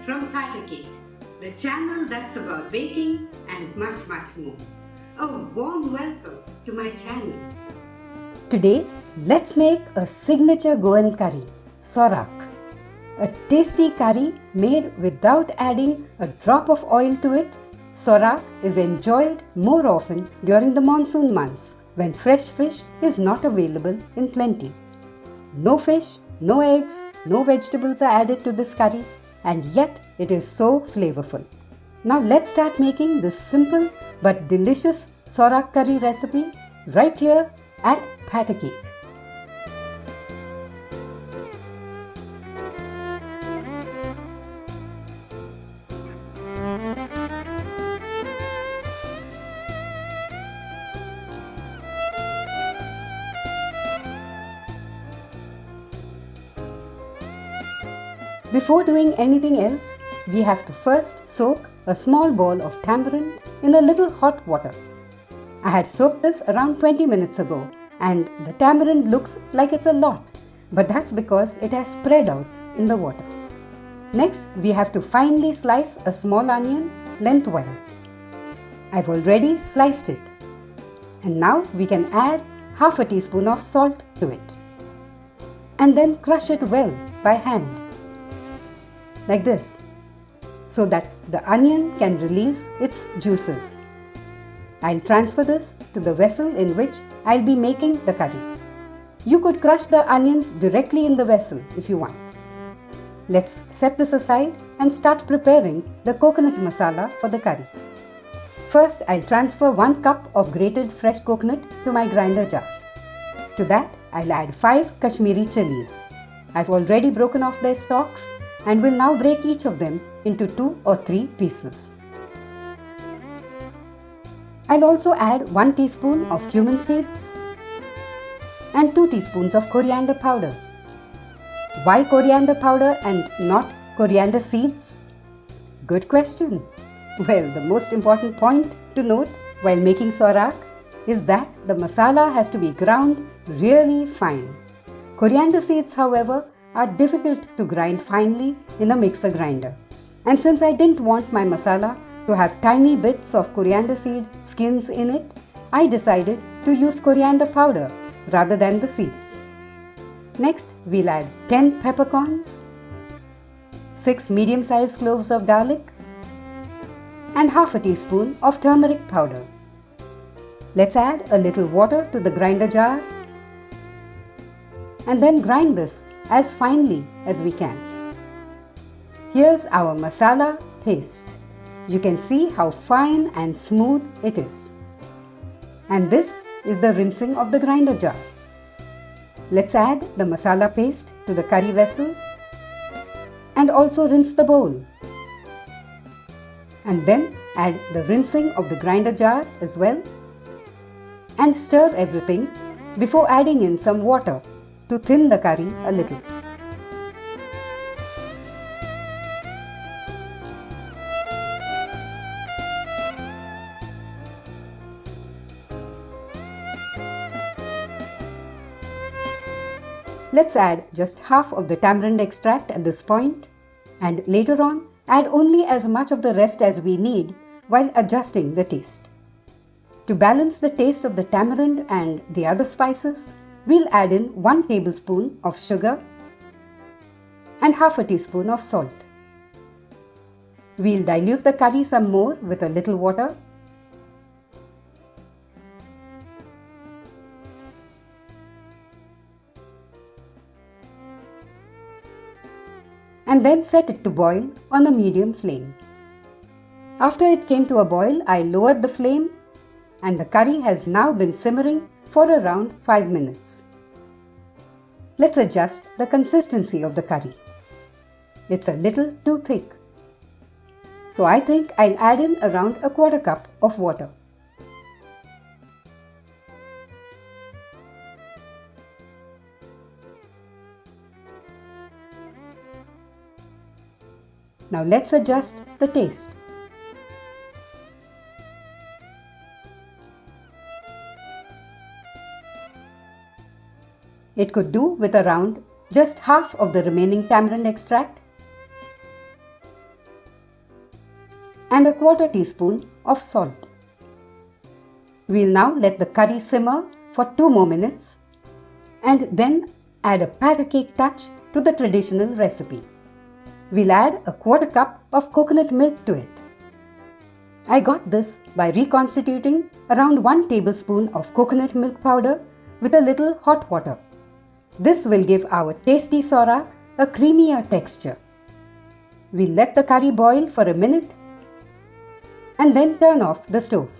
from Cake, the channel that's about baking and much more. A warm welcome to my channel. Today, let's make a signature Goan curry, Sorak. A tasty curry made without adding a drop of oil to it. Sorak is enjoyed more often during the monsoon months when fresh fish is not available in plenty. No fish, no eggs, no vegetables are added to this curry, and yet it is so flavorful. Now let's start making this simple but delicious Sorak curry recipe right here at Cake. Before doing anything else, we have to first soak a small ball of tamarind in a little hot water. I had soaked this around 20 minutes ago and the tamarind looks like it's a lot, but that's because it has spread out in the water. Next, we have to finely slice a small onion lengthwise. I've already sliced it. And now we can add half a teaspoon of salt to it. And then crush it well by hand. Like this, so that the onion can release its juices. I'll transfer this to the vessel in which I'll be making the curry. You could crush the onions directly in the vessel if you want. Let's set this aside and start preparing the coconut masala for the curry. First, I'll transfer 1 cup of grated fresh coconut to my grinder jar. To that, I'll add 5 Kashmiri chillies. I've already broken off their stalks and will now break each of them into 2 or 3 pieces. I'll also add 1 teaspoon of cumin seeds and 2 teaspoons of coriander powder. Why coriander powder and not coriander seeds? Good question. Well, the most important point to note while making sorak is that the masala has to be ground really fine. Coriander seeds, however, are difficult to grind finely in a mixer grinder. And since I didn't want my masala to have tiny bits of coriander seed skins in it, I decided to use coriander powder rather than the seeds. Next, we'll add 10 peppercorns, 6 medium-sized cloves of garlic, and half a teaspoon of turmeric powder. Let's add a little water to the grinder jar and then grind this as finely as we can. Here's our masala paste. You can see how fine and smooth it is. And this is the rinsing of the grinder jar. Let's add the masala paste to the curry vessel and also rinse the bowl. And then add the rinsing of the grinder jar as well and stir everything before adding in some water to thin the curry a little. Let's add just half of the tamarind extract at this point, and later on add only as much of the rest as we need while adjusting the taste. To balance the taste of the tamarind and the other spices, we'll add in 1 tablespoon of sugar and half a teaspoon of salt. We'll dilute the curry some more with a little water. And then set it to boil on a medium flame. After it came to a boil, I lowered the flame and the curry has now been simmering for around 5 minutes. Let's adjust the consistency of the curry. It's a little too thick. So I think I'll add in around a 1/4 cup of water. Now let's adjust the taste. It could do with around just half of the remaining tamarind extract. and a quarter teaspoon of salt. We'll now let the curry simmer for 2 more minutes and then add a powder cake touch to the traditional recipe. We'll add a quarter cup of coconut milk to it. I got this by reconstituting around 1 tablespoon of coconut milk powder with a little hot water. This will give our tasty sorak a creamier texture. We'll let the curry boil for a minute and then turn off the stove.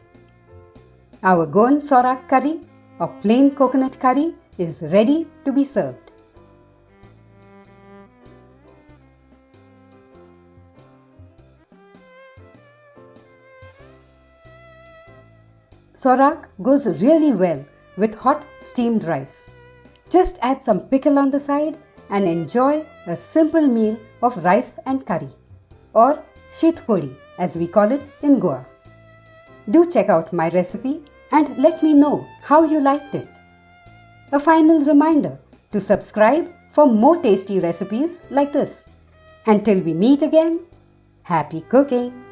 Our Goan Sorak curry or plain coconut curry is ready to be served. Sorak goes really well with hot steamed rice. Just add some pickle on the side and enjoy a simple meal of rice and curry, or sheet puri as we call it in Goa. Do check out my recipe and let me know how you liked it. A final reminder to subscribe for more tasty recipes like this. Until we meet again, happy cooking!